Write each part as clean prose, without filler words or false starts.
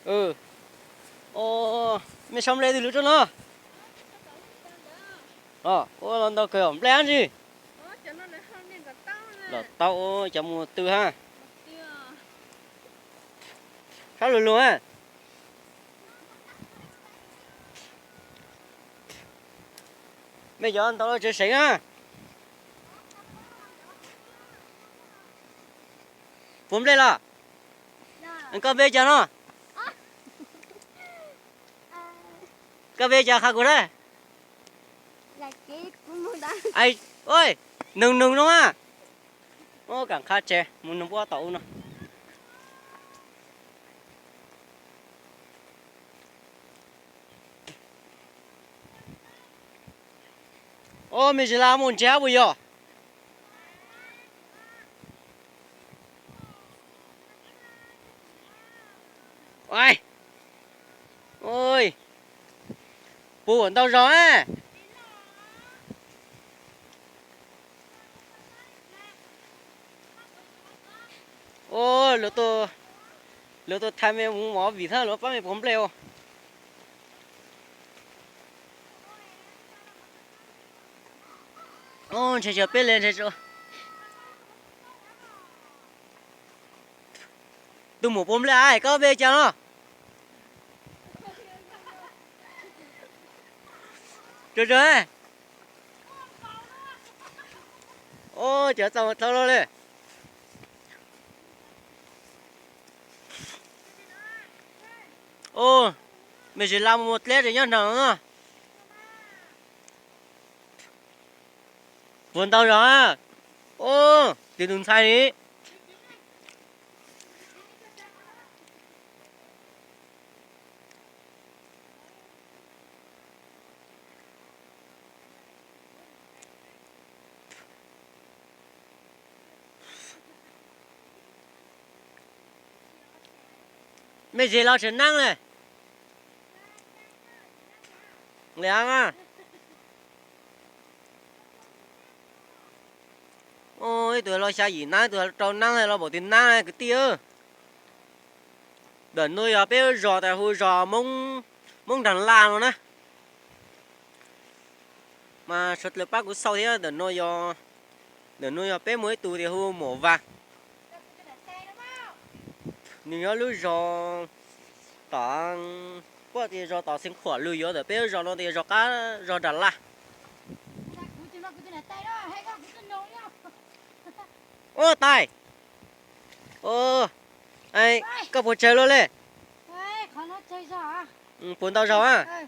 Ừ. Ô, mày xong lên thì lũ cho nó. Ô lần đầu cười ổng lấy ăn gì? Là tao chậm một từ ha. Sao lùi luôn á? Bây giờ anh tao là chơi sấy ha. Phùm lên là. Anh có về chưa nó? Có về chưa khá của đấy? Ai, ôi, nừng nừng đúng à? Ô, càng khá chè, muốn nó qua tàu nó. Ô, mình chỉ làm một chéo bây giờ. Ôi, ôi, buồn tao rồi á. Ô, lỡ tôi thay mẹ muốn mỏ vì thế nó bắt mẹ bấm leo. Ô, chờ bé lên chờ. Tôi muốn bấm lại ai có về chưa nó? Chờ. Ô, chờ tao lo lên. Ô, mình chỉ làm một lát rồi nhá thằng nó. Buồn tao rồi á. Ô, thì đừng sai đi. Mày chỉ lo chuyện năng này. Lẹ à. Ôi, tụi lo xa gì năng, tụi trâu năng này lo bỏ tiền năng này, cái tia. Đợt nuôi ở bé rò tại hồi rò mông đàn la luôn á. Mà sốt lực bác của sau thế đợt nuôi ở bé mới tù thì hồi mổ vàng. Nhưng nhớ lúc rò tỏ qua thì rò tỏ sinh khỏe lưu yếu đợt bé rò nó thì rò cá rò đàn la. Ô tài. Ô, ai có bộ chơi luôn lên. Cuốn tao gió à?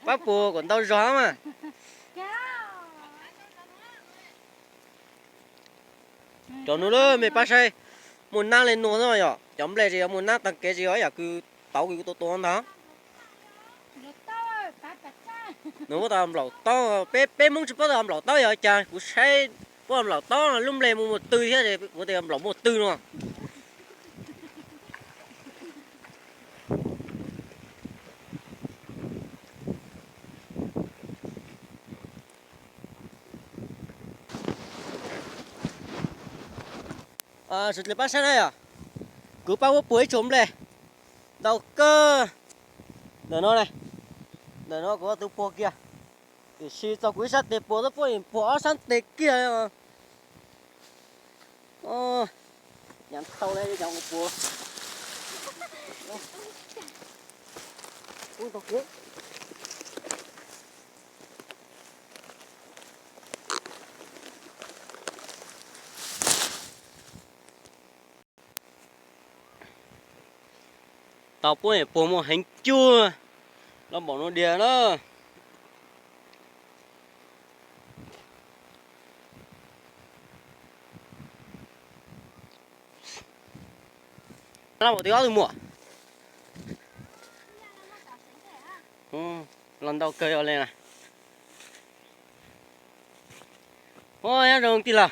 Bác bùa cuốn tao gió mà. Cho nó luôn mày bắt say. Muốn năng lên nổ rồi à? Chấm lại gì muốn năng tăng cái gì ấy à? Cứ tao cái to đó. Nếu tao làm lẩu to, bé muốn chụp tao làm lẩu to vậy cha, cũng say. Có làm lẩu to là lúc lên một tư thế thì có thể làm lẩu một tư luôn. À, sự bắt xe đây à? Cứ bao buổi trốn này. Đầu cơ. Để nó này. Để nó có từ po kia. Để xí cho quý sát để po nó po sang để kia. Ô. Nhắn tàu đây trong po. Ui tao kia. Tao po một hành chua. Nó bỏ nó đìa đó. Nó bỏ tiếng từ mùa. Lần đầu cây ở lên này. Ôi em rồng tí là.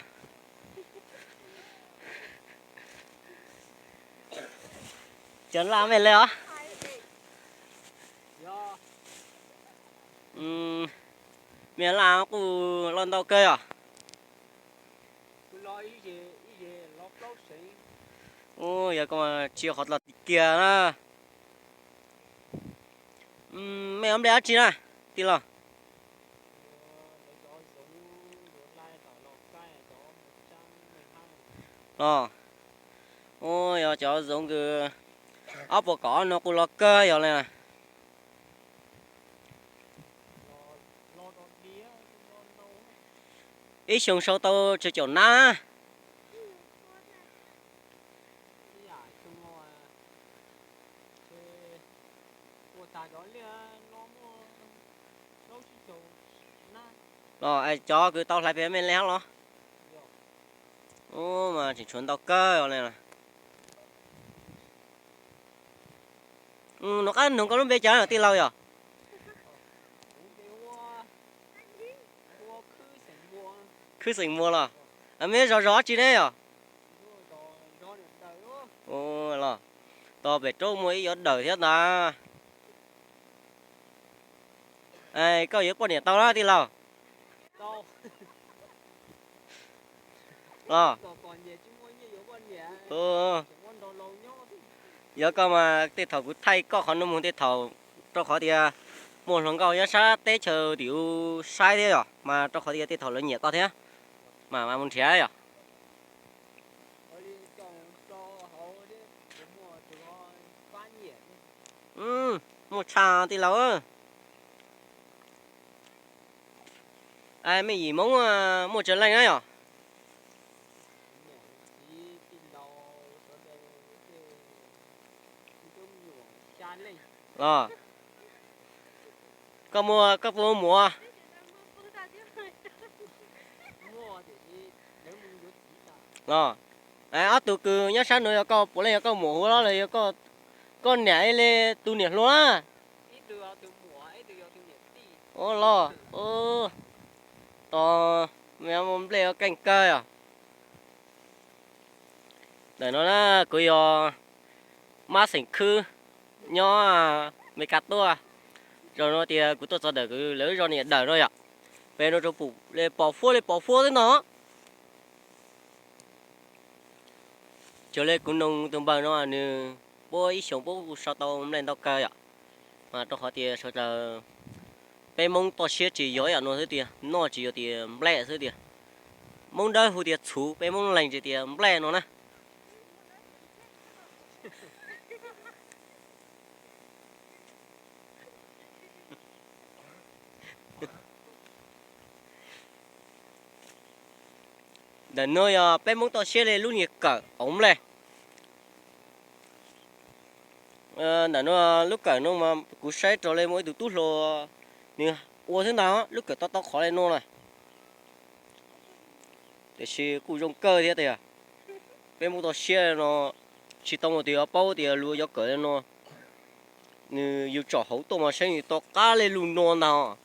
Chấn làm về lên á. Mẹ làm cụ lần đầu cây à? ôi giờ còn chia hot là kia na mấy ông đây chi nè tí lo ờ ôi giờ cho giống cái ốc bò cỏ nó cũng lo cơ rồi nè ít xuống sâu tao chơi chỗ na ai cho cứ tao lại về bên léo nó ô mà chỉ chuẩn tao cơ rồi nè nó có lúc về chán là tí lâu rồi cứ sinh mua là mấy rõ chi đấy à ô là tao về chỗ mới gió đời thế ta ai có yếu quan điểm tao đó tí lâu giờ có mà tết thầu của thay có khó nó muốn tết thầu cho khó thì một lần câu giá sát tết chờ điều sai thế rồi mà cho khó thì tết thầu lớn nhẹ có thế mà muốn trẻ rồi một trà thì lâu ai mấy gì muốn một trận lạnh ấy à ờ có mua ờ ai tụ cứ nhớ sáng nữa có bữa nay có mổ đó là có con nhảy lên tu nhiệt luôn á ô lo ô to mẹ muốn lấy canh cây à để nó là cứ má sỉnh khư nhỏ mấy cắt tua rồi nó thì cứ tôi cho để cứ lấy rồi này đợi rồi ạ về nó cho phụ lên bỏ phô thế nó trở lên cũng nông từng bằng nó nè bố sống bố sao tao lên tao cây ạ mà tôi hỏi thì sao giờ bên mông to xe chỉ giỏi ạ nó thế thì nó chỉ thì lẹ thế thì mông đây hồi thì chú bên mông lành thì lẹ nó nè để nơi bên mông to xe lên lúc nhiệt cỡ ống lên để nó lúc cỡ nó mà cú xe trở lên mỗi từ tút lô nè ua thế nào lúc cỡ tao khó lên nó này để xe cú dùng cơ thế thì bên mông to xe nó chỉ tao một tí bao thì lùa gió cỡ lên nó như yêu trò hậu tao mà xem như tao cá lên luôn nó nào